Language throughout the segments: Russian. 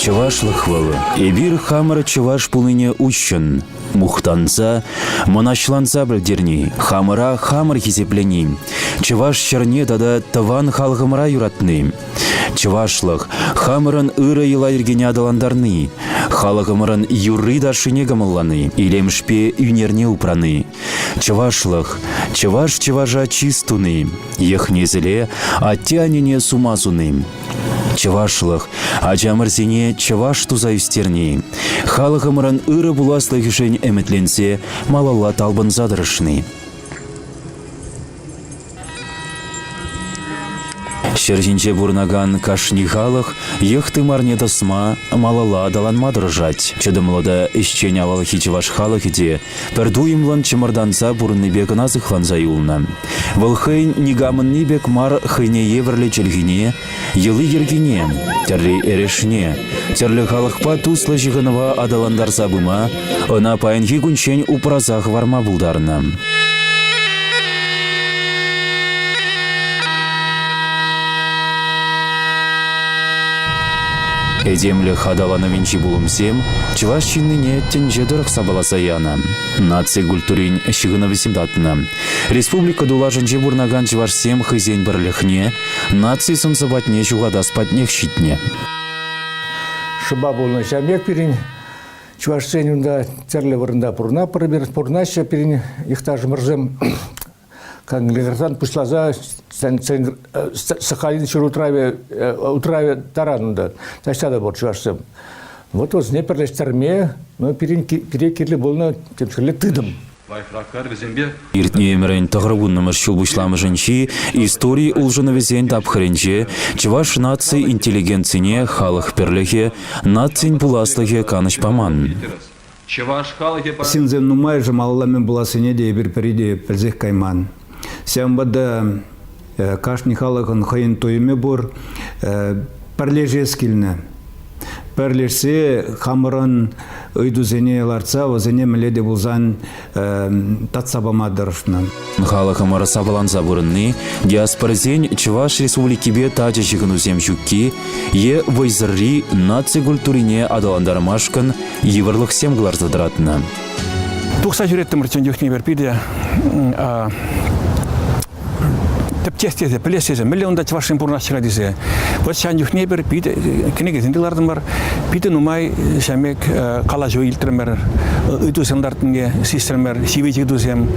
Чывашлых валы. Эбир хамыр чываш пулыне ущын. Мухтанса, монашланса білдерни. Хамыра хамыр хизеплени. Чываш черне тада таван халғымыра юратны. Чывашлық хамырын ыры ела ергене адаландарны. Халығымырын юры да шыне гамылланы. Илемшпе юнерне упраны. Чывашлық, чыважа чистуны. Ехнезіле, аттянене сумазуны. Чывашлық, ачамырсене чываш туза үстерни. Халығымырын ыры буласлы хішен әмітленсе, малалла талбын задырышны. Шерзинче бурнаган кашни халық, ехты марне досма, малала даланма дыржать. Чыдымлыда ищене авалахи чываш халық иде, пердуимлан чымырданса бурны бегына зыхланза юлна. Вылхын нигамын нибек мар хыне еврле челгине, йылы ергине, терлі эрешне, терлі халықпа туслы жығынова адаландар забыма, она паянхи күнчен упразах варма булдарна. Эдемлі хадаланы венчи булымсем, чываш чинныне тенже дырық сабаласа яна. Наци культурин шығыны весімдатына. Республика дулажынче бурнаган чывашсем хызен бірліхне, наци сымсыбатне жуғада спатнех щитне. Шыба болны жамек перін, чывашсен үнда терлі вырында пұрнашы перін ихтаж мұрзым Канглигартан пушлаза Сахалин шыр утраве таранында. Таштада бор чувашсым. Вот оз не перлештерме, но пере кирлі болна темшірлі тыдым. Иртне емерен тағырғыннымыр шулбышламы жынши, истории улжыны везен тапхыренче, чываш наци интеллигенцине халық перліге, нацин пуласлыге каныш паман. Синзен нумай жамалламен буласыне де бір переде пірзех кайман. Сямбада кашни халықын хайын тойыме бұр, пірлеже скілні. Пірлешсе хамырын үйдузене ларца, өзене міледе бұлзан татсабама дырышны. Халықымыр сабаланза бұрынны, диаспорзен Чываш республикибе тачы жығынузем жүкки, е вайзырри наци культурине адаландармашкын еврлық семглар задыратына. Тұқса жүреттім үртен жүкне берпейді. Тестезе, пілесезе, миллионда чывашын бұрнашыға десе. Вот шан жүхне бір пейді, кінеге зінділардың бар, пейді нумай шамек қала жой илтірмер, үйтусындартынге систермер, сивеч үйтусем,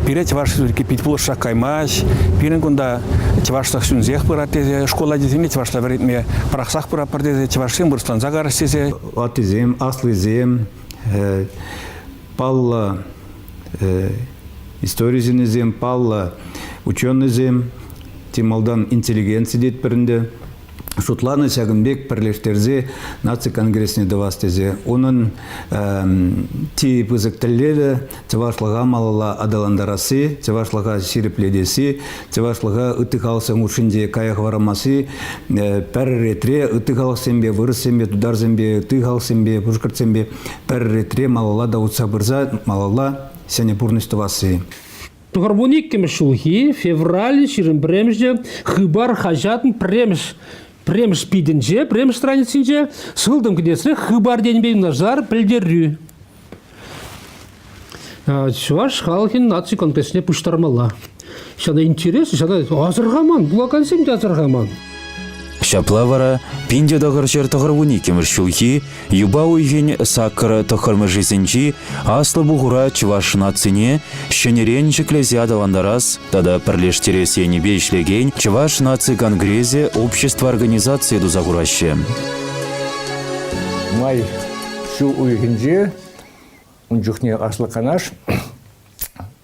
пире чывашы зүрке пейді бұлышақ каймаш, пирен күнда чывашлық сүнзех бұра тезе, школа деземе чывашла веретме, парақсақ бұра пар тезе, чывашын бұрыстан зағар істезе. Атызем, аслызем, палла историзинезем, палла ученызем, Тималдан интеллигенция дет бірінде. Шутланы Сягынбек пірлештерзе наци конгрессіне давастезе. Оның ти пызықтылледі, чывашлыға малыла адаландарасы, чывашлыға сирепледесі, чывашлыға үтіқалсы мұшынде каяқ варамасы, пәрі ретре үтіқалсембе, вырысембе, тударзембе, үтіқалсембе, пұшқыртсембе, пәрі ретре малыла да ұтсабырза, малыла сәне пұрныстывасы. Тугарбуник кемешулхи, февраль, ширин премжде, хыбар хажатын премж пиденже, премж страницинже, сылдым кнесы, хыбар деньбей назар пілдеррю. Чуваш халхин наци конгрессне пуштармала. Шана интерес, шана азырғаман, бұлакансем де азырғаман. Шаплавара, пинде дағырчар тағырвуни кеміршулхи, юба уйген саккара тахармы жизенчи, аслы бұғыра чываш нацине, шенерен жіклезе адаландарас, тада пірлештерес енебе ішлеген, чываш наци конгрезе общество организации дузағыраще. Май шу уйгенже, унжухне аслы канаш,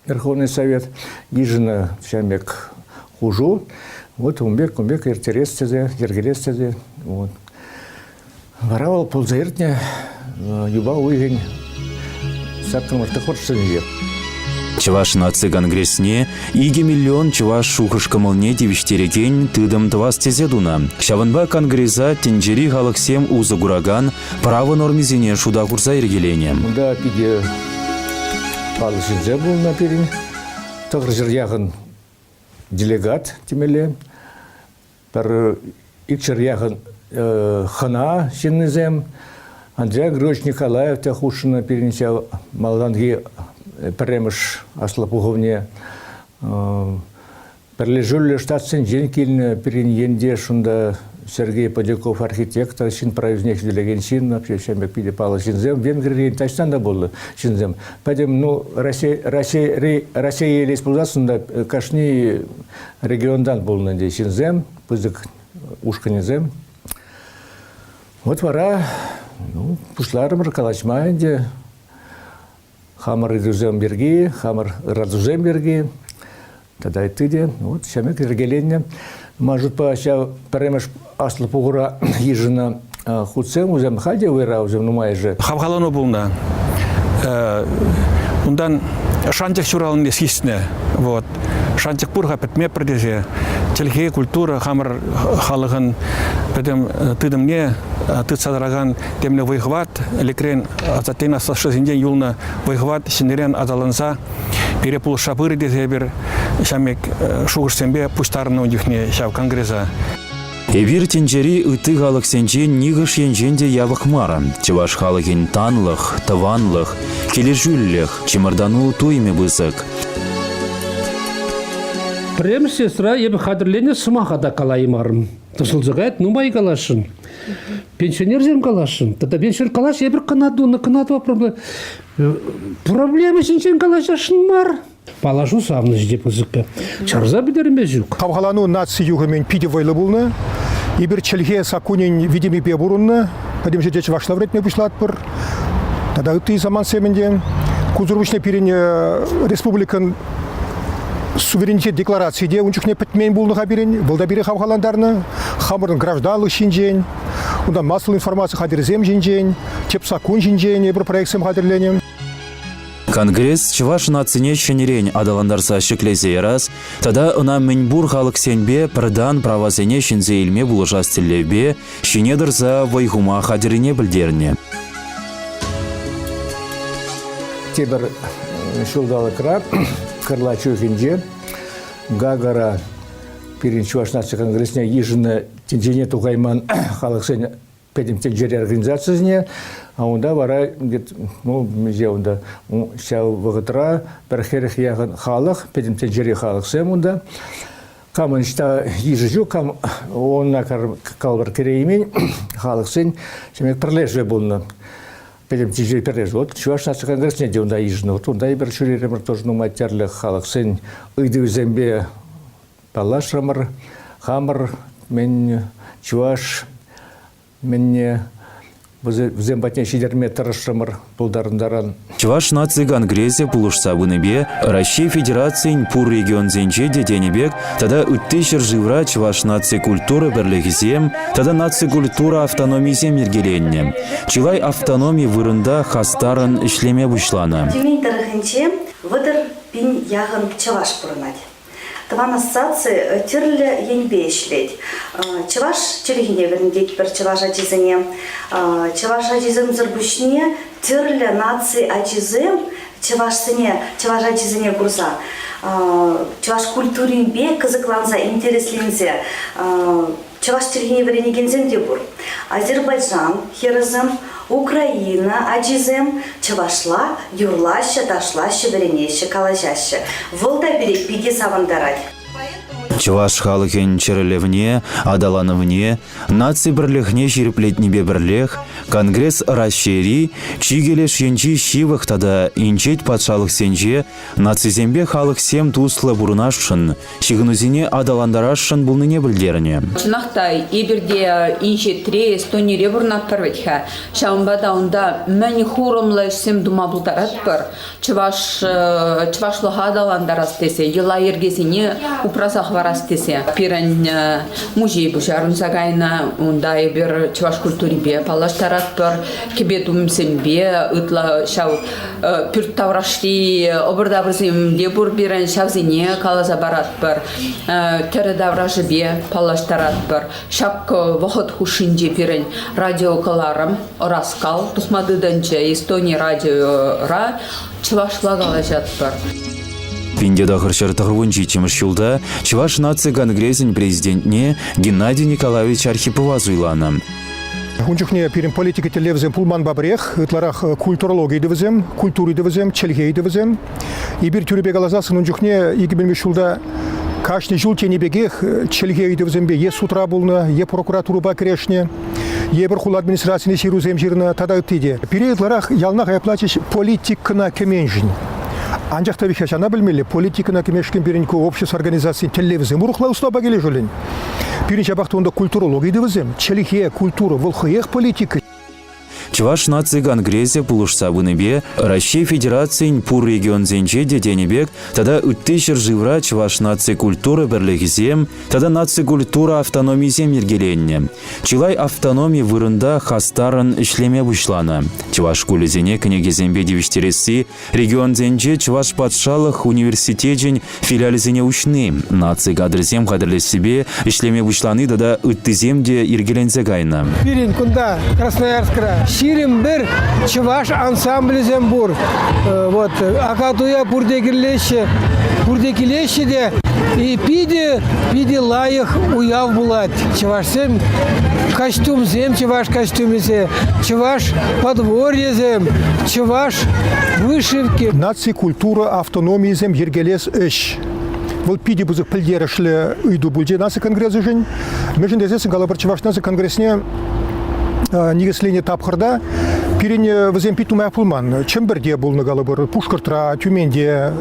Верховный Совет, ежина шамек хужу, вот умбек ертерес тезе, ергерес тезе. Варавал ползаертне, юба уйген, саккан варты хоршсынже. Чываш наци конгрессне, иге миллион чываш шухышкамылне девиштереген тыдым твас тезедуна. Шаванба конгреза тенджери халықсем узы гураган, право нормизене шуда курса ергелене. Мында пиде палышынзе был наперин, тағыр жыр яғын делегат темеле, бір икчер яхын хана синнизем, Андрей Григорьевич Николаев Тяхушина перенеся малданги премыш аслапуговне. Прилежули штат Сендженкильна перененде шунда Сергей Подяков архитектор, син провизник делеген син, вообще шамбек пиде пала синзем, Венгрии тачтан да болды синзем. Поэтому, Россия елес пулзасында кашни региондан был на синзем, пызык ушканезем. Вот вара, пушларымыр калачмайынде, хамар идузем берги, хамар радузем берги, тогда и тыде, вот шамбек регеленне. Может, пооща премеш аслы пугура ежина худсем узем хаде выра узем нумай же. Хавгалану булна. Ундан шантик шуралын ескисне. Вот. Шантик пурга петме продеже. Телхе культура хамар халыгын петем тыдымне тыд садраган темне выхват лекрен ататена сашызинде юлна выхват синерен аталанса перепул шапыры дезебер шамек шугырсембе пуштарны ундюхне шав конгресса. Эвир тенджери ыты галык сенчен нигыш енженде явых мара. Чеваш халыгин танлых, таванлых, кележүллых, чемардану туйме бысык. Прем сестра ебі қадірлене сымақада калаймарым. Тысылзығайт нумай калашын. Пенсионерзем калашын. Тада пенсионер калаш ебір қынатуа проблемы сенчен калашашын мар. Палашу савны ждеп ызыкка. Чарза бідеріме жүк. Хавгалану нации югымен пиде вайлы болны. Ибір челге сакунин видими бе бурунны. Падем жедеч вашла вретме бушлат пыр. Тада үтті заман семенде. Кузурвычне пирин республикан суверенитет декларации де унчухне петмен булныга бирин. Булда бири хавгаландарны. Хамырын гражданлық шинжен. Унда массовый информация хадирзем шинжен. Тепсакун шинжен. Ибір проектсем хадирленем. Конгресс чуваш нацине шенерень адаландарса шеклезе раз, тада она меньбур халык сенбе продан правасене шинзе илме булыжас телебе, шинедыр за вайгума хадирине білдерне. Тебір шулдалы краб, кырла чухинже, Гагара перен чуваш нация конгрессне ежины тенжене тугайман халык сен педем тенджери организациясіне, а онда вара где мезе онда шау вагытра перхерих ягын халық, педем тенджери халық сем онда. Камын шта ежижу, кам онна калбар кереймен халық сен шемек пірлежве болны. Педем тенджери пірлежве. Вот чуваш нация конгрессне де онда ежіні. Вот онда ебір шүреремір тоже нумайтерлі халық сен үйді өзембе палашрамыр, хамыр, мен чуваш Менне взем батне шидерме тарашамыр пулдарындаран. Чуваш нации конгрессе пулушса бунебе, Россия Федерациян пур регион зенче денебек, тада үтті шыржывра чуваш нации культура бірлігізем, тада нации культура автономизем ергеленне. Чилай автономия вырында хастарын ішлеме бұшланы. Тюмень тарахынче выдыр пин яғын чаваш пұрынады. Таван ассоциации тирлі енбе ішлет. Чаваш челегіне веріндет бір чаваш ажизіне. Чаваш ажизым зірбүшіне тирлі нации ажизым чаваш ажизіне курса. Чаваш культуринбе кызыкланса, интересленсе. Чаваш челегіне верінегензем де бұр. Азербайджан, Херезм, Украина, Аджизем, Чавашла, Юрлаще, Ташлаще, Веренеще, Калажаще. Волда берег пиде савандарать. Чуваш халыхен черелевне, адалановне, наци бірлігне жерплетнебе бірлег, конгресс расшири, чигелеш енчи шивых тада инчет патшалық сенже, нацизембе халық сем туслы бурунашшын, шигынузине адаландарашшын булныне білдеріне. Чынақтай, ебірде инчет тре Эстония бурнат парветха, шаумбада онда мәні хурымлы сем дума бұлдарат бір, чывашлыға адаландарас десе, ела ергезіне упразақ варас десе. Пирен музей бұжарын загайна, онда ебір чываш культурибе палаштарат бір, кебе думсембе, ұтла шау пүрт таврашти, обырда бірземде бұр бірін шавзине калаза барат бір, тәрі давражыбе палаштарат бір, шак вахыт хушинде пирен радио каларым, раскал, тусмадыданча Эстония радиора, чывашла калажат бір. Пинде дахыршыр тахырвунчи чимыш юлда Чуваш наци конгрессин президентне Геннадий Николаевич Архипова зуйлана. Унчухне пирин политика телевизем пулман бабрех, ытларах культурология девизем, культури девизем, челгей девизем. И бир тюребе галазасын унчухне 2005 жылда каждый жыл тенебегех челгей девизембе е сутра булна, е прокуратура бакрешне, е бір хул администрацияны сирузем жирна тада ыттыде. Пире ытларах ялнах яплачыш политикына кеменжин. Анжақта вихаш ана білмелі, политикына кемешкен бірінкі общество организации телевизем ұрықла ұстаба келе жолын. Бірінші абақтығында культурология девізем, челихе, культура, волхыех политика. Чуваш наци конгрессе пулушса буныбе Россия Федерациян пур регион зенче детенебек, тада үттешір живра Чуваш наци культура бірлігізем, тада наци культура автономизем ергеленне. Чилай автономия вырында хастарын ишлеме бұшлана. Чуваш кулезене княгезембе девиштересі регион зенче Чуваш патшалық университетен филиализене учны. Наци кадрзем кадрлес себе ишлеме бұшланы тада үттіземде ергелензе гайна. Пирин кунда Красноярскра. Ширим бір Чуваш ансамблізем бур. Вот акатуя пурдекилеші де и пиде лайық уяв булат. Чувашсем костюм зем, Чуваш костюмезе, Чуваш подворьезем, Чуваш вышивки. Наци культура автономии зем ергелес эш. Бұл пиде бұзық пілдерішлі үйді бұлде насы конгресс үшін. Межін дезесін қалабыр Чуваш насы конгрессіне негізлене тапқырда пирене візем питумай пулман. Чемберде болны қалабыр, Пушкартра, Тюменде,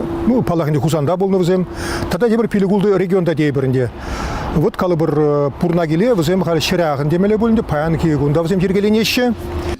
Палахынде Хузанда болны візем. Тада дебір пилігулды регионда дейбірінде. Вот қалабыр пурнагеле візем қалы шырағын демеле болынды, паян кейгунда візем жергеленеші.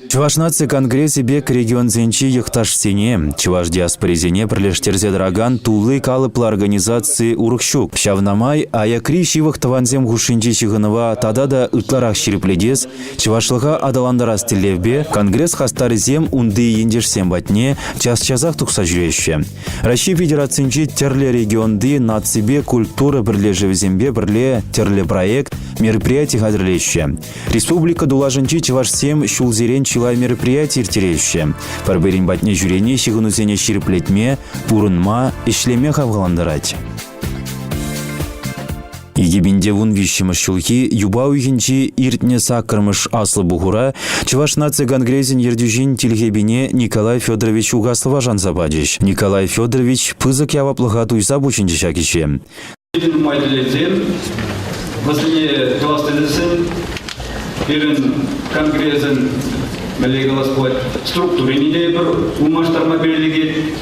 Чуваш наци конгрессе бек регион зенчи йыхташ сене, Чуваш диаспорезене бірлештерзе драган тулы калыплы организации урықшук. Шавнамай аякри шивых таванзем гушинчи чығынова тада да ытларах ширипледес, Чувашлыға адаландарас тилевбе, конгресс хастарызем унды ендешсем батне час-часах тұқса жүреші. Россия Федерациянчи терле регионды нацибе культура бірлежевізембе бірле терле проект мероприятий хадрлеші. Республика дулажынчи Чувашсем шулзерен чилай мероприятий иртереші. Парберин батне жүрене шығынузене шириплетме, пурынма, ишлеме хавғаландарать. Егебінде вун вишіміш шулхи, юба уйгенчи иртне сакырмыш аслы бұғыра, Чуваш наци конгрессин ердюжин тилгебине Николай Федорович Угаслова жанзабадиш. Николай Федорович пызык яваплыға туйса бучинчи шакише. Последние 20 лет перед конгрессом структуры не дебр, умаштарма белеги.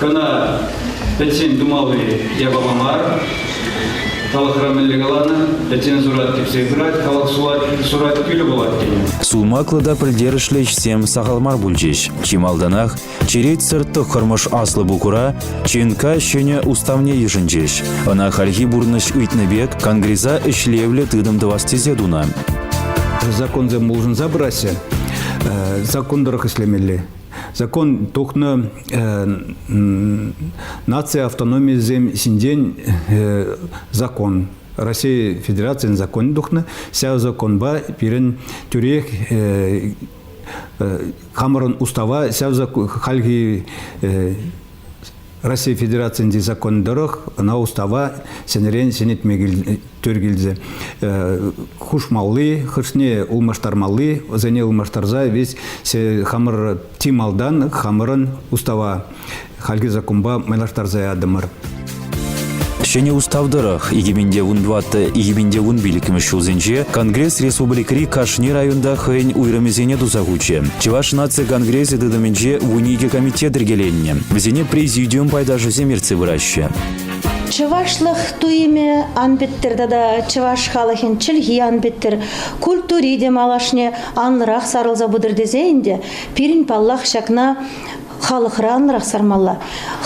Когда пятьсин думали я бабамар, халахрамелегалана, пятьсин сурат кипсейбрат, сурат килюбалатки. Сулмаклыда пілдерішлеш сем сағалмар бүлжеш. Чималданах черет сыртты қырмыш аслы бұқыра, ченка шөне уставне ежінжеш. Ана хальхи бурныш үйтнебек, конгресса ішлевлі тыдымды вастезе дуна. Закон зем должен забраться, закон дорог ислемелли. Закон тухна нация автономии зем синдень закон. Россия Федерация закон тухна, ся закон ба пирен тюрех хамарон устава, ся хальги Россия Федерация закон дорог, на устава сенерен сенет мегил törgilze. Хушмалли, хышне улмаштармалли, зене улмаштарза весь се хамыр тималдан хамырын устава хальги закумба майлаштарза адымыр. Шене уставдырах, егеменде вунбатты, егеменде вун билікімі шулзенче, Конгресс Республикари Кашни районда хэнь уйрамезене дузагуче. Чуваш наци конгрессе дыдыменче вуниге комитет регеленне. Везене президиум пайдажу земерцы выраща. Чывашлых туиме анбеттер да чываш халахин чилги анбеттер культури де малашне анрах сарылза будыр дезейнде пирин паллах шакна халықра анрах сармалла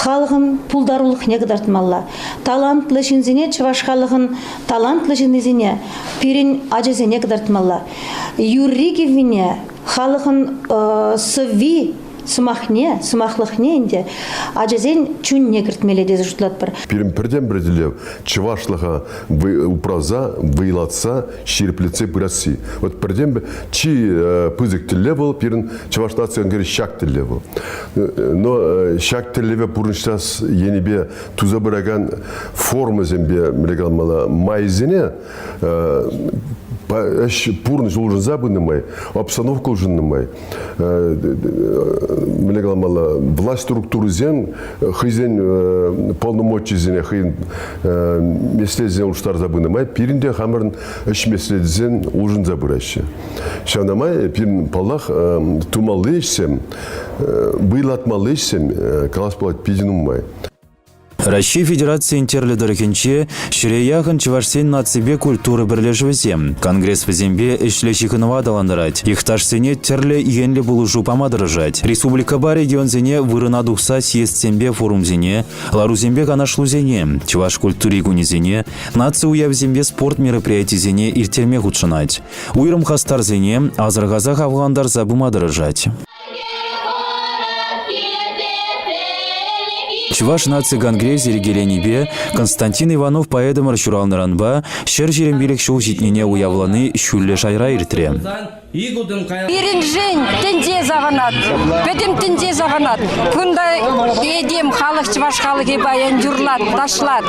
халығын пулдарулық негдартмалла талантлы жинзине чываш халығын талантлы жинзине пирин ажезене гдартмалла юрригивине халығын сыви сумахне, сумахлыхне инде, ажезен чунне кіртмеле дезе жұтлат бір. Бірден бірделев, чывашлыға упраза, выйлатса, шерплеце бұрасы. Вот бірден чи пызык тілі был, пирін чывашлатсыған кері шак тілі был. Но шак тілі бұрыншас енебе туза біраган форма зембе, мрегалмала, майзене, пурны жылжын забынымай, обстановка жылжынымай. Мне говорила, власть структуры зен, хызен полномочий зене, хызен месле зен уштар забынымай, пиринде хамырын эш месле зен ужын забыращи. Шанамай, пирин палах тумалы ешсем, выйлатмалы ешсем, калас палат пидинумай. Россия Федерация интерледеркенче ширеяхын чывашсен нацибе культуры бірлежвізем. Конгресс візембе ішлешіхынова даландырать. Ихташсене терле иенле булужу помадырыжать. Республика ба регионзене вырына духса съездсембе форумзене, ларузембе канашлузене, чываш культури гунизене, нация уявзембе спорт мероприятизене иртерме худшынать. Уйрым хастарзене, азырғазах авғандар забымадырыжать. Чуваш нации конгресс регеленибе Константин Иванов поэдам расчуралныранба шер жерембелек шоу житнене уявланы шүлле шайра иртре. Иринжен тенде заванат, педем тенде заванат. Кундай едем халық чуваш халыге баян юрлат, ташлат.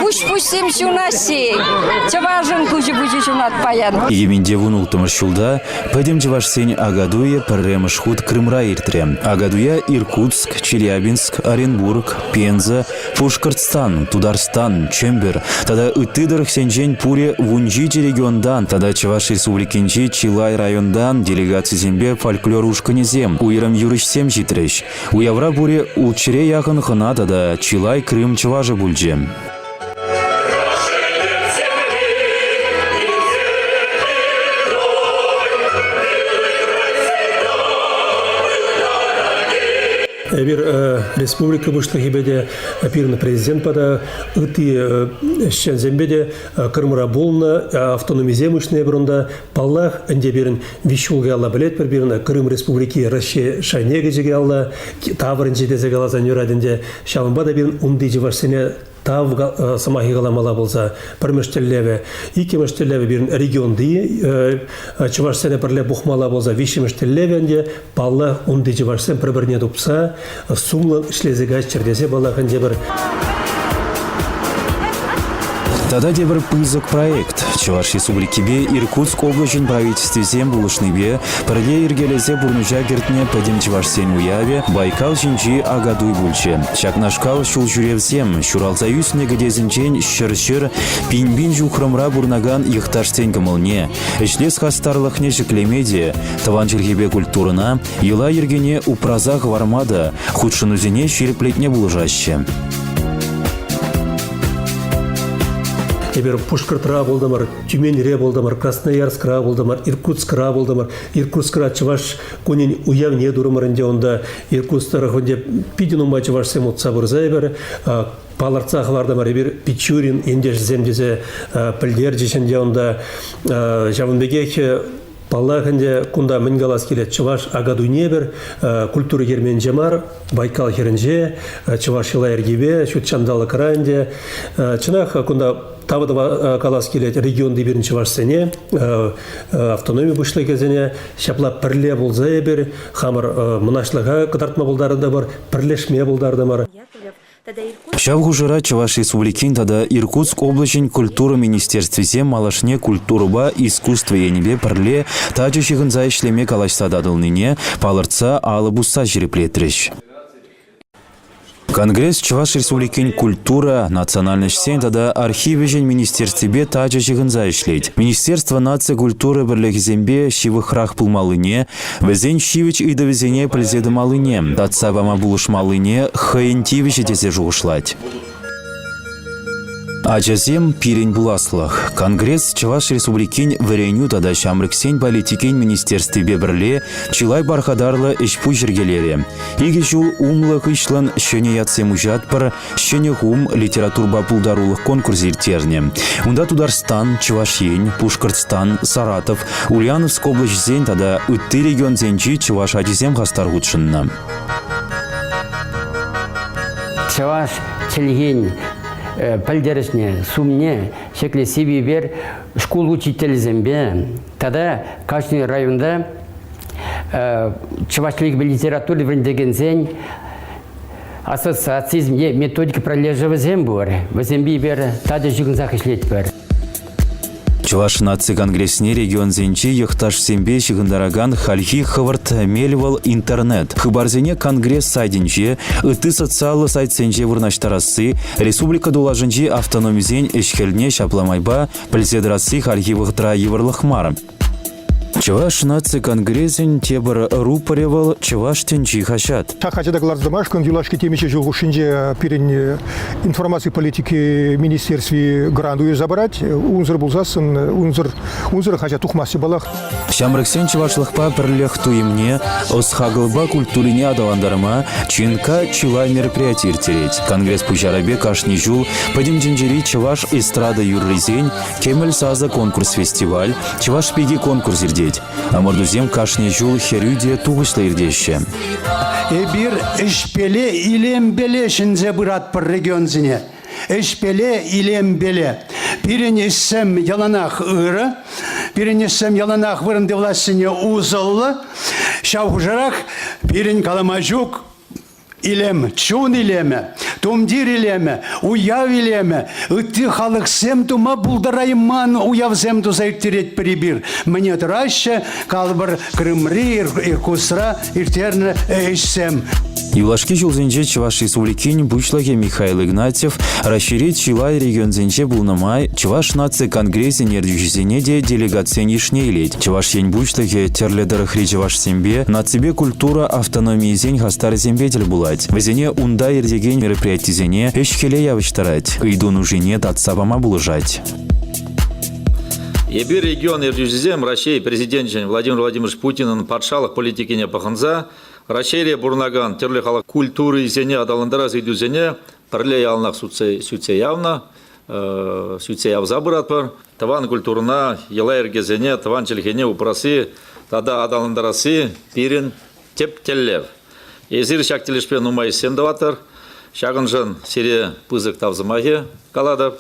Куш пусем шунаси, чувашын кужи шунат баян. Еменде вунултымыр шулда педем чуваш сень Агадуе пірремыш худ Крымра иртре. Агадуя Иркутск, Челябинск, Оренбург, Пенза, Пушкартстан, Тударстан, Чембер. Тада ытыдыр сенжен пуре вунжите региондан, тада чуваш республикинчи Чилай райондан делегация зембе фольклор ушканезем, уйрам юрышсем житреш. Уявра буре улчере яхын хына тада Чилай Крым чуважы бульджем. Бир республика вышла хибеде пирна президент пада ыты зембеде Крымра болна автономиземышная бронда паллах энде бирин вишулга алла билет бирна Крым республики Россия шайнеге жеге алла таврынче дезе галазан юрадинде шалымбада бирин унди живашсене тав самахи галамала болса пірмештеллеве, икемештеллеве бирин регионды чувашсене пірле бухмала болса вишемештеллевенде палла унди чувашсен пір-бірне тупса сумлы шлезегач чердесе балаханде бір. Тада дебір пызык проект. Чуваш республикибе Иркутск облачын правительствесен булышныбе пірле иргелесе бурнужа кертне пәдем чувашсен уяве Байкал жинчи Агадуй бульче. Чакнашкал шул жүревсем, шуралзаюс негедезінчен шыр-шыр пинбин жухрымра бурнаган ихташсен кымылне. Ішлес хастарлықне жіклемеде, таван жергебе культурына, ела ергене упразах вармада, худшынузене шерплетне булыжаще. Ебер Пушкартра болдамар, Тюменьре болдамар, Красноярскра болдамар, Иркутскра болдамар, Иркутскра чуваш конен уявне дурымарынде онда Иркутстара хонде пидинума чуваш семутса бурзайбер, паларцахлардамар ебер Пичурин ендеш земдезе пілдер жешенде онда жавынбегеке Паллахынде кунда мінгалас келет чуваш Агадуйне бір культура ермен жамар, Байкал херінже, чуваш ила ергебе, шут чандалы крайынде. Чынақ кунда табыда калас келет регионды бірін чуваш сене, автономия бұшлы кезене, шапла пірле болзай бір, хамыр мұнашлыға қыдартма болдары да бар, пірлешме болдары да бар. Шавгужыра Чуваш республикин тада Иркутск облачын культура министерствесе малашне культуруба искусство енебе пірле тачы шығынза ішлеме калашса дадылныне палырца алы бұса жіреплетреш. Конгресс Чуваш республикин культура национальность сен тада архиве жен министерстве тачы шығынза ішлейд. Министерство нация культуры бірлігізембе шивыхрах пулмалыне, везен шивич идовезене пілзедімалыне, татса вама булышмалыне хайынтивиче тезе жуғышлать. Ачасем пирень буласлах. Конгресс Чуваш Республикин вареню тада шамрыксен политикен министерстве бебрле чилай бархадарлы ишпу жергелере. Иге жул умлық ишлан шөне ятсем ужатпар, шөне хум литературба пулдарулық конкурс иртерне. Унда Тударстан, Чувашень, Пушкартстан, Саратов, Ульяновск область зен тада үтті регион зенчи Чуваш адизем хастар худшынна. Чуваш челген пілдерісне, сумне, шекле себебер школ учитель зембе. Тада Кашный районда чувашлық литературы врендеген зен ассоциацизм методика пролежава зем бур. Воземби бер тада жигнзах ишлет бар. Чуваш наци конгрессне регион зенчи ехташ сембе шигындараган хальхи хыварт мельвал интернет. Хыбарзене конгресс сайдинче, ыты социалы сайт сенче вырнаштарасы, республика дулажынчи автономизен эшхелне шапламайба пельседрасы хальхи вғытра еврлых мар. Чуваш наци конгрессен тебір рупаревал Чуваш тенчи хашат. Хачада глаздамаш, кондюлашки темече жылгушинже пирен информации политики министерстве гранду забрать, унзыр булзасын, унзыр хача тухмасы балах. Шамрыксен Чувашлықпа бірлех туимне, осхагылба культурине адаландарыма, чинка чилай мероприятий иртереть. Конгресс пужарабе кашни жул, падим джинджери Чуваш эстрада юрлизень, кемель саза конкурс-фестиваль, Чуваш пеги конкурс ирдеть. А мордузем кашни жул херюде тугышла ирдеще. Эбир эшпеле илембеле шинзе бырат пар регион зине. Эшпеле илембеле. Пиренессем яланах ыры, пиренессем яланах вырынды властыне узылы, шаухжарах пирен каламажук илем, чун илеме, тумдир илеме, уяв илеме, үтті халық сем тума булдарайман уяв сем туза иртерет перебир. Мне траще калбар Крымри, Иркусра, иртерне эйсем. Юлашки жылзенче Чуваш Республикин бушлаге Михаил Игнатьев расширить Чилай регион зенче булнамай Чуваш наци конгрессе нердюжизене де делегация нишнейлет. Чуваш ень бушлаге терледерах Чуваш сембе нацибе культура автономии зень хастар зембетель булать. Везене унда ирдеген мероприятий зене эшхеле явыштарать. Иду нужине татсабама булыжать. Ебир регион ердюжизем Россия президент Владимир Владимирович Путин патшалық политикине паханза Рашерия бурнаган терле халық культуры зене адаландара зейду зене пірле ялнақ сүтсе явна, сүтсе яв забырат бар. Таван культурына ела ергезене, таван челхене упрасы, тада адаландарасы пирин теп теллев. Езір шактелешпен умай сендаватыр, шағын жын сере пызык тавзымахе калады.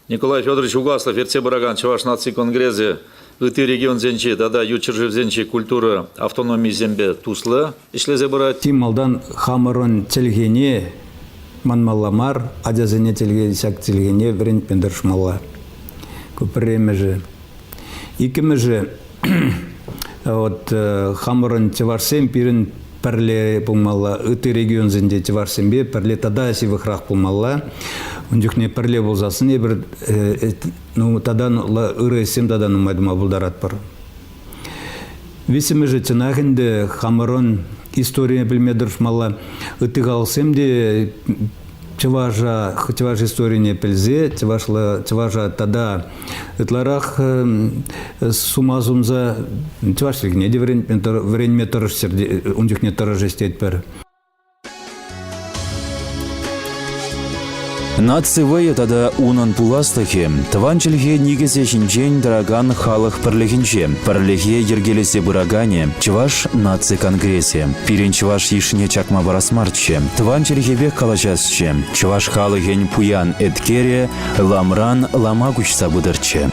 Николай Федорович Угаслов ерце бараган Чуваш наци конгрессе Ыты регион зенчи, тада ючыржив зенчи культура автономии зембе туслы ишлезе барат. Тим малдан хамырын телгене манмаламар, адязене телгене врен пендершмала. Купремеже. Икемеже вот хамырын теварсем пирен перле пумала, ыты регион зенде теварсембе перле тада сивыхрах пумала. Ундюхне перле болзасын ебір, ну тадан ыры сем тадан умайдыма булдарат бар. Весімі жетінағынды хамырын история білмедіршмала ытығалсем де Чуважа история пілзе, Чуважа тада ытларақ сумазумза Чуваш вегне де вренме тұрышсерде, ундюхне тұрыжестет бар. Нацивые тада унан пуластахе, тванчельге нигесе шинчен драган халық пірлігінче, пірліге ергелесе бұрагане, Чуваш наци конгрессе, пирен Чуваш ишне чакма барасмарче, тванчельгебе калачасче, Чуваш халыген пуян эткере, ламран ламагучса будырче.